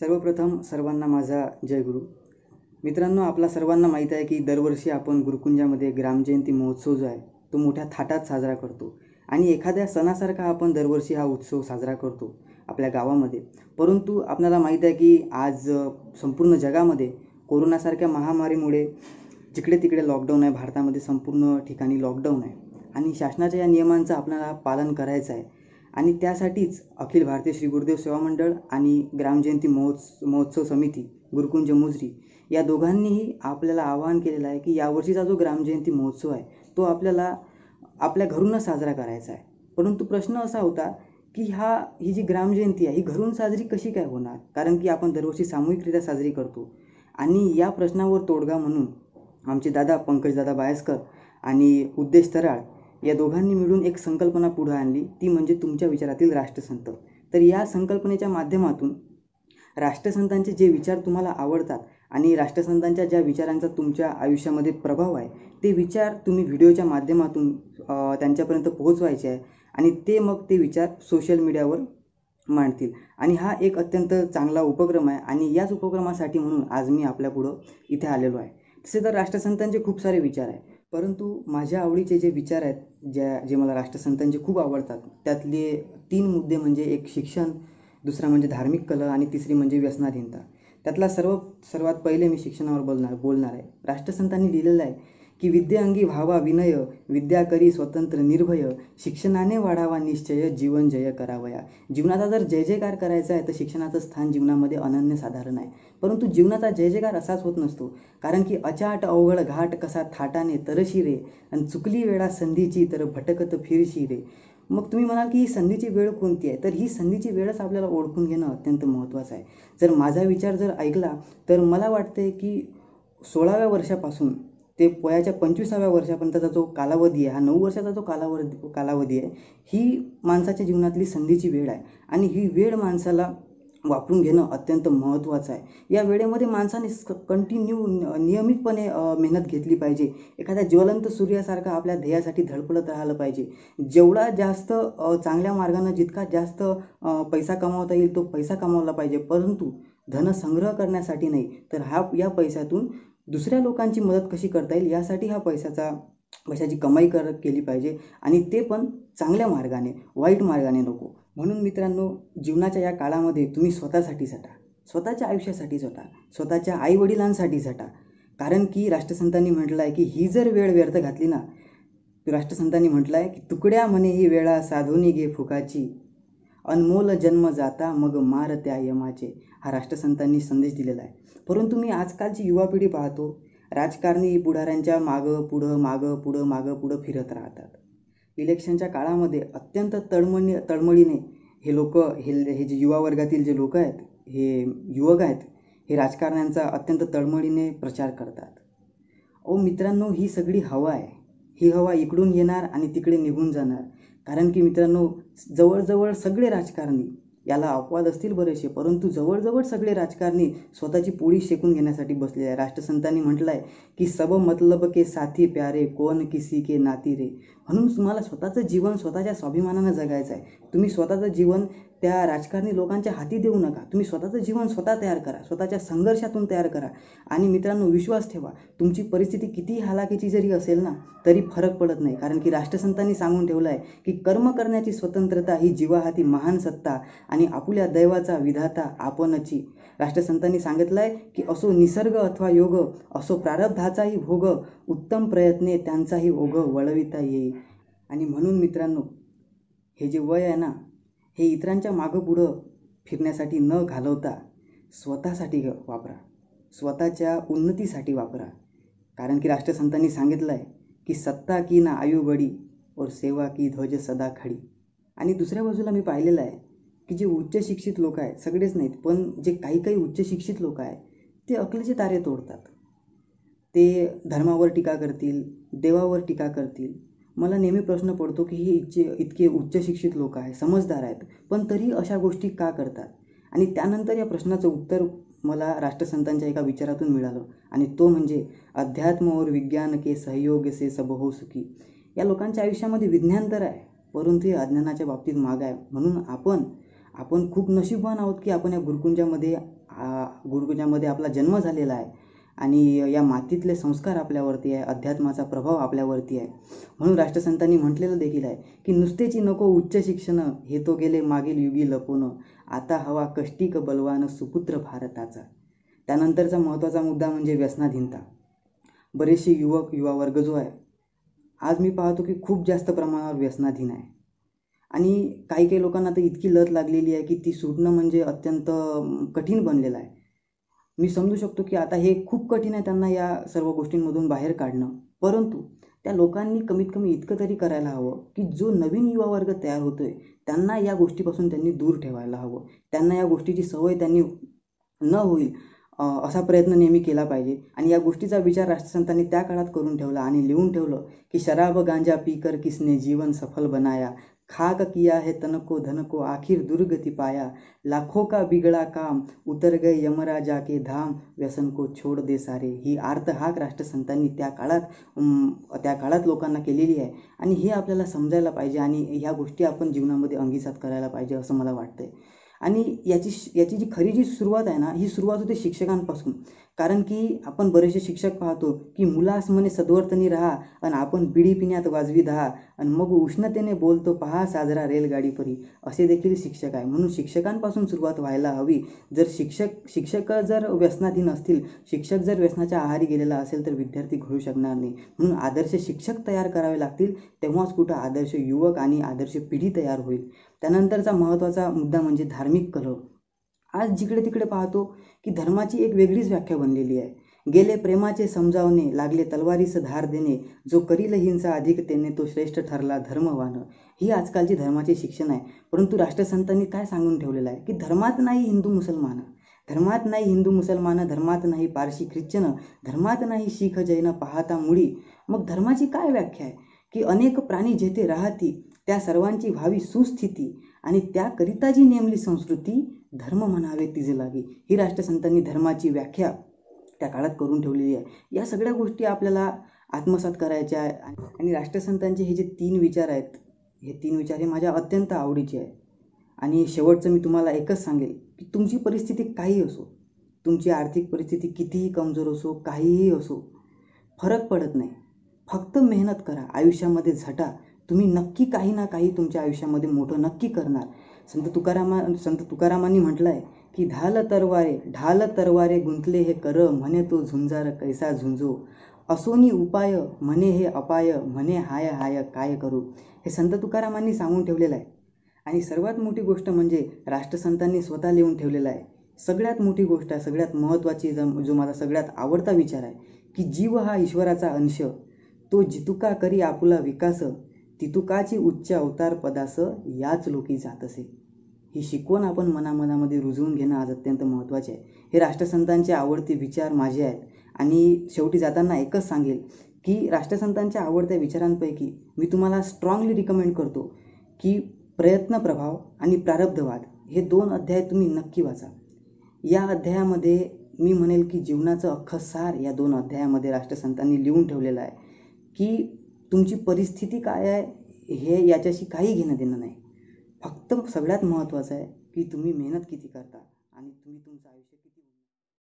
सर्वप्रथम सर्वांना माझा जय गुरु. मित्रांनो, आपला सर्वांना माहीत आहे की दरवर्षी आपण गुरुकुंजामध्ये ग्रामजयंती महोत्सव जो आहे तो मोठ्या थाटात साजरा करतो आणि एखाद्या सणासारखा आपण दरवर्षी हा उत्सव साजरा करतो आपल्या गावामध्ये. परंतु आपल्याला माहीत आहे की आज संपूर्ण जगामध्ये कोरोनासारख्या महामारीमुळे जिकडे तिकडे लॉकडाऊन आहे. भारतामध्ये संपूर्ण ठिकाणी लॉकडाऊन आहे आणि शासनाच्या या नियमांचं आपल्याला पालन करायचं आहे आणि त्यासाठीच अखिल भारतीय श्री गुरुदेव सेवा मंडळ आणि ग्रामजयंती महोत्सव समिती गुरुकुंज मुजरी या दोघांनीही आपल्याला आवाहन केलेलं आहे की यावर्षीचा जो ग्रामजयंती महोत्सव आहे तो आपल्याला आपल्या घरूनच साजरा करायचा आहे. परंतु प्रश्न असा होता की ही जी ग्रामजयंती आहे ही घरून साजरी कशी काय होणार, कारण की आपण दरवर्षी सामूहिकरित्या साजरी करतो. आणि या प्रश्नावर तोडगा म्हणून आमचे दादा पंकजदादा बायस्कर आणि उद्देश तराळ या दोघांनी मिळून एक संकल्पना पुढे आणली, ती म्हणजे तुमच्या विचारातील राष्ट्रसंत. तर या संकल्पनेच्या माध्यमातून राष्ट्रसंतांचे जे विचार तुम्हाला आवडतात आणि राष्ट्रसंतांच्या ज्या विचारांचा तुमच्या आयुष्यामध्ये प्रभाव आहे ते विचार तुम्ही व्हिडिओच्या माध्यमातून त्यांच्यापर्यंत पोहोचवायचे आहे आणि ते विचार सोशल मीडियावर मांडतील. आणि हा एक अत्यंत चांगला उपक्रम आहे आणि याच उपक्रमासाठी म्हणून आज मी आपल्यापुढं इथे आलेलो आहे. तसे तर राष्ट्रसंतांचे खूप सारे विचार आहेत, परंतु माझ्या आवडीचे जे विचार आहेत जे मला राष्ट्रसंतांचे खूप आवडतात त्यातले 3 मुद्दे म्हणजे एक शिक्षण, दुसरा म्हणजे धार्मिक कला आणि तिसरी म्हणजे व्यसनाधीनता. त्यातला सर्वात पहिले मी शिक्षणावर बोलणार आहे. राष्ट्रसंतांनी लिहिलेलं आहे की विद्येअंगी व्हावा विनय, विद्या करी स्वतंत्र निर्भय, शिक्षणाने वाढावा निश्चय, जीवन जय करावया. जीवनाचा जर जय जयकार करायचा आहे तर शिक्षणाचं स्थान जीवनामध्ये अनन्यसाधारण आहे. परंतु जीवनाचा जय जयकार असाच होत नसतो, कारण की अचाट अवघड घाट कसा थाटाने तरशी रे, आणि चुकली वेळा संधीची तर भटकत फिरशी रे. मग तुम्ही म्हणाल की ही संधीची वेळ कोणती आहे, तर ही संधीची वेळच आपल्याला ओळखून घेणं अत्यंत महत्त्वाचं आहे. जर माझा विचार जर ऐकला तर मला वाटते की 16व्या वर्षापासून ते वयाच्या 25व्या वर्षापर्यंतचा जो कालावधी आहे, हा 9 वर्षाचा जो कालावधी आहे, ही माणसाच्या जीवनातली संधीची वेळ आहे आणि ही वेळ माणसाला वापरून घेणं अत्यंत महत्त्वाचं आहे. या वेळेमध्ये माणसाने नियमितपणे मेहनत घेतली पाहिजे. एखाद्या ज्वलंत सूर्यासारखा आपल्या ध्येयासाठी धडपडत राहिलं पाहिजे. जेवढा जास्त चांगल्या मार्गाने जितका जास्त पैसा कमावता येईल तो पैसा कमावला पाहिजे, परंतु धनसंग्रह करण्यासाठी नाही, तर या पैशातून दुसऱ्या लोकांची मदत कशी करता येईल यासाठी पैशाची कमाई केली पाहिजे आणि ते पण चांगल्या मार्गाने, वाईट मार्गाने नको. म्हणून मित्रांनो, जीवनाच्या या काळामध्ये तुम्ही स्वतःसाठी झटा, स्वतःच्या आयुष्यासाठी झटा, स्वतःच्या आईवडिलांसाठी झटा. कारण की राष्ट्रसंतांनी म्हटलं आहे की ही जर वेळ व्यर्थ घातली ना, राष्ट्रसंतांनी म्हटलं आहे की तुकड्या म्हणे ही वेळा साधूनी घे फुकाची, अनमोल जन्म जाता मग मार त्या यमाचे. हा राष्ट्रसंतांनी संदेश दिलेला आहे. परंतु मी आजकालची युवा पिढी पाहतो, राजकारणी पुढाऱ्यांच्या मागं पुढं फिरत राहतात. इलेक्शनच्या काळामध्ये अत्यंत तळमळीने हे जे युवा वर्गातील जे लोक आहेत, हे युवक आहेत, हे राजकारण्यांचा अत्यंत तळमळीने प्रचार करतात. मित्रांनो, ही सगळी हवा आहे. ही हवा इकडून येणार आणि तिकडे निघून जाणार. कारण की मित्रांनो, जवळजवळ सगळे राजकारणी, याला अपवाद असतील बरेचसे, परंतु जवळजवळ सगळे राजकारणी स्वतःची पोळी शेकून घेण्यासाठी बसलेले आहे. राष्ट्रसंतांनी म्हटलं आहे की सब मतलब के साथी प्यारे, कोण किसी के नाती रे. म्हणून तुम्हाला स्वतःचं जीवन स्वतःच्या स्वाभिमानानं जगायचं आहे. तुम्ही स्वतःचं जीवन त्या राजकारणी लोकांच्या हाती देऊ नका. तुम्ही स्वतःचं जीवन स्वतः तयार करा, स्वतःच्या संघर्षातून तयार करा. आणि मित्रांनो, विश्वास ठेवा, तुमची परिस्थिती किती हालाकीची जरी असेल ना तरी फरक पडत नाही. कारण की राष्ट्रसंतांनी सांगून ठेवलं आहे की कर्म करण्याची स्वतंत्रता ही जीवाहाती महान सत्ता आणि आपुल्या दैवाचा विधाता आपणची. राष्ट्रसंतांनी सांगितलं आहे की असो निसर्ग अथवा योग, असो प्रारब्धाचाही भोग, उत्तम प्रयत्ने त्यांचाही ओघ वळविता येईल. आणि म्हणून मित्रांनो, हे जे वय आहे ना, हे इतरांच्या मागं पुढं फिरण्यासाठी न घालवता स्वतःसाठी वापरा, स्वतःच्या उन्नतीसाठी वापरा. कारण की राष्ट्रसंतांनी सांगितलं आहे की सत्ता की ना आयु बडी और सेवा की ध्वज सदा खडी. आणि दुसऱ्या बाजूला मी पाहिलेलं आहे की जे उच्च शिक्षित लोक आहेत, सगळेच नाहीत पण जे काही उच्च शिक्षित लोक आहेत ते अकलेचे तारे तोडतात. ते धर्मावर टीका करतील, देवावर टीका करतील. मला नेहमी प्रश्न पडतो की हे इतके उच्च शिक्षित लोक आहेत, समजदार आहेत, पण तरी अशा गोष्टी का करतात. आणि त्यानंतर या प्रश्नाचं उत्तर मला राष्ट्रसंतांच्या एका विचारातून मिळालं आणि तो म्हणजे अध्यात्म और विज्ञान के सहयोग से सब हो सुखी. या लोकांच्या आयुष्यामध्ये विज्ञान तर आहे, परंतु हे अज्ञानाच्या बाबतीत माग आहे. म्हणून आपण खूप नशीबवान आहोत की आपण या गुरुकुंजामध्ये गुरुकुंजामध्ये आपला जन्म झालेला आहे आणि या मातीतले संस्कार आपल्यावरती आहे, अध्यात्माचा प्रभाव आपल्यावरती आहे. म्हणून राष्ट्रसंतांनी म्हटलेलं देखील आहे की नुसतेची नको उच्च शिक्षण, हे तो गेले मागील युगी लपून, आता हवा कष्टिक बलवान सुपुत्र भारताचा. त्यानंतरचा महत्त्वाचा मुद्दा म्हणजे व्यसनाधीनता. बरेचसे युवा वर्ग जो आहे आज मी पाहतो की खूप जास्त प्रमाणावर व्यसनाधीन आहे आणि काही लोकांना तर इतकी लत लागलेली आहे की ती सुटणं म्हणजे अत्यंत कठीण बनलेलं आहे. मी समजू शकतो की आता हे खूप कठीण आहे त्यांना या सर्व गोष्टींमधून बाहेर काढणं, परंतु त्या लोकांनी कमीत कमी इतकं तरी करायला हवं की जो नवीन युवा वर्ग तयार होतोय त्यांना या गोष्टीपासून त्यांनी दूर ठेवायला हवं. त्यांना या गोष्टीची सवय त्यांनी न होईल असा प्रयत्न नेहमी केला पाहिजे. आणि या गोष्टीचा विचार राष्ट्रसंतांनी त्या काळात करून ठेवला आणि लिहून ठेवलं की शराब गांजा पीकर किसने जीवन सफल बनाया, खाक किया है तन को धन को आखिर दुर्गति पाया, लाखों का बिगड़ा काम उतर गए यमराजा के धाम, व्यसन को छोड़ दे सारे. ही आर्त हाक राष्ट्रसंतांनी त्या काळात लोकांना केलेली आहे आणि हे आपल्याला समजायला पाहिजे आणि ह्या गोष्टी आपण जीवनामध्ये अंगीकार करायला पाहिजे असं मला वाटतंय. आणि याची जी खरी सुरुवात आहे ना, ही सुरुवात होते शिक्षकांपासून. कारण की आपण बरेचसे शिक्षक पाहतो की मुलास म्हणे सद्वर्तनी राहा आणि आपण बिडी पिण्यात वाजवी दहा आणि मग उष्णतेने बोलतो पहा साजरा रेलगाडी परी, असे देखील शिक्षक आहे. म्हणून शिक्षकांपासून सुरुवात व्हायला हवी. जर शिक्षक जर व्यसनाधीन असतील, शिक्षक जर व्यसनाच्या आहारी गेलेला असेल तर विद्यार्थी घडू शकणार नाही. म्हणून आदर्श शिक्षक तयार करावे लागतील, तेव्हाच कुठं आदर्श युवक आणि आदर्श पिढी तयार होईल. त्यानंतरचा महत्त्वाचा मुद्दा म्हणजे धार्मिक कलह. आज जिकडे तिकडे पाहतो की धर्माची एक वेगळीच व्याख्या बनलेली आहे. गेले प्रेमाचे समजावणे, लागले तलवारीस धार देणे, जो करील हिंसा अधिकतेने तो श्रेष्ठ ठरला धर्मवान. ही आजकालची धर्माचे शिक्षण आहे. परंतु राष्ट्रसंतांनी काय सांगून ठेवलेलं आहे की धर्मात नाही हिंदू मुसलमान, धर्मात नाही हिंदू मुसलमान, धर्मात नाही पारशी ख्रिश्चन, धर्मात नाही शीख जैन पाहता मुळी. मग धर्माची काय व्याख्या आहे की अनेक प्राणी जेथे राहती त्या सर्वांची व्हावी सुस्थिती आणि त्याकरिता जी नेमली संस्कृती धर्म म्हणावे तिजे लागी. ही राष्ट्रसंतांनी धर्माची व्याख्या त्या काळात करून ठेवलेली आहे. या सगळ्या गोष्टी आपल्याला आत्मसात करायच्या आहे. आणि राष्ट्रसंतांचे हे जे 3 विचार आहेत, हे 3 विचार हे माझ्या अत्यंत आवडीचे आहे. आणि शेवटचं मी तुम्हाला एकच सांगेल की तुमची परिस्थिती काही असो, तुमची आर्थिक परिस्थिती कितीही कमजोर असो, काहीही असो, फरक पडत नाही. फक्त मेहनत करा, आयुष्यामध्ये झटा. तुम्ही नक्की काही ना काही तुमच्या आयुष्यामध्ये मोठं नक्की करणार. संत तुकारामांनी म्हटलं आहे की ढाल तरवारे गुंतले हे कर, म्हणे तो झुंजार कैसा झुंजो, असोनी उपाय म्हणे हे अपाय, म्हणे हाय हाय काय करू. हे संत तुकारामांनी सांगून ठेवलेलं आहे. आणि सर्वात मोठी गोष्ट म्हणजे राष्ट्रसंतांनी स्वतः लिहून ठेवलेलं आहे. सगळ्यात मोठी गोष्ट आहे, सगळ्यात महत्त्वाची, जो माझा सगळ्यात आवडता विचार आहे की जीव हा ईश्वराचा अंश, तो जितुका करी आपुला विकास, तितुकाची उच्च अवतार पदास याच लोकी जातसे. ही शिकवण आपण मनामध्ये रुजवून घेणं आज अत्यंत महत्त्वाचे आहे. हे राष्ट्रसंतांचे आवडते विचार माझे आहेत. आणि शेवटी जाताना एकच सांगेल की राष्ट्रसंतांच्या आवडत्या विचारांपैकी मी तुम्हाला स्ट्रॉंगली रिकमेंड करतो की प्रयत्न प्रभाव आणि प्रारब्धवाद हे 2 अध्याय तुम्ही नक्की वाचा. या अध्यायामध्ये मी म्हणेल की जीवनाचं अख्खं सार या 2 अध्यायामध्ये राष्ट्रसंतांनी लिहून ठेवलेलं आहे की तुमची परिस्थिती काय आहे हे याच्याशी काही घेणं देणं नाही. फक्त सगळ्यात महत्त्वाचं आहे की तुम्ही मेहनत किती करता आणि तुम्ही तुमचं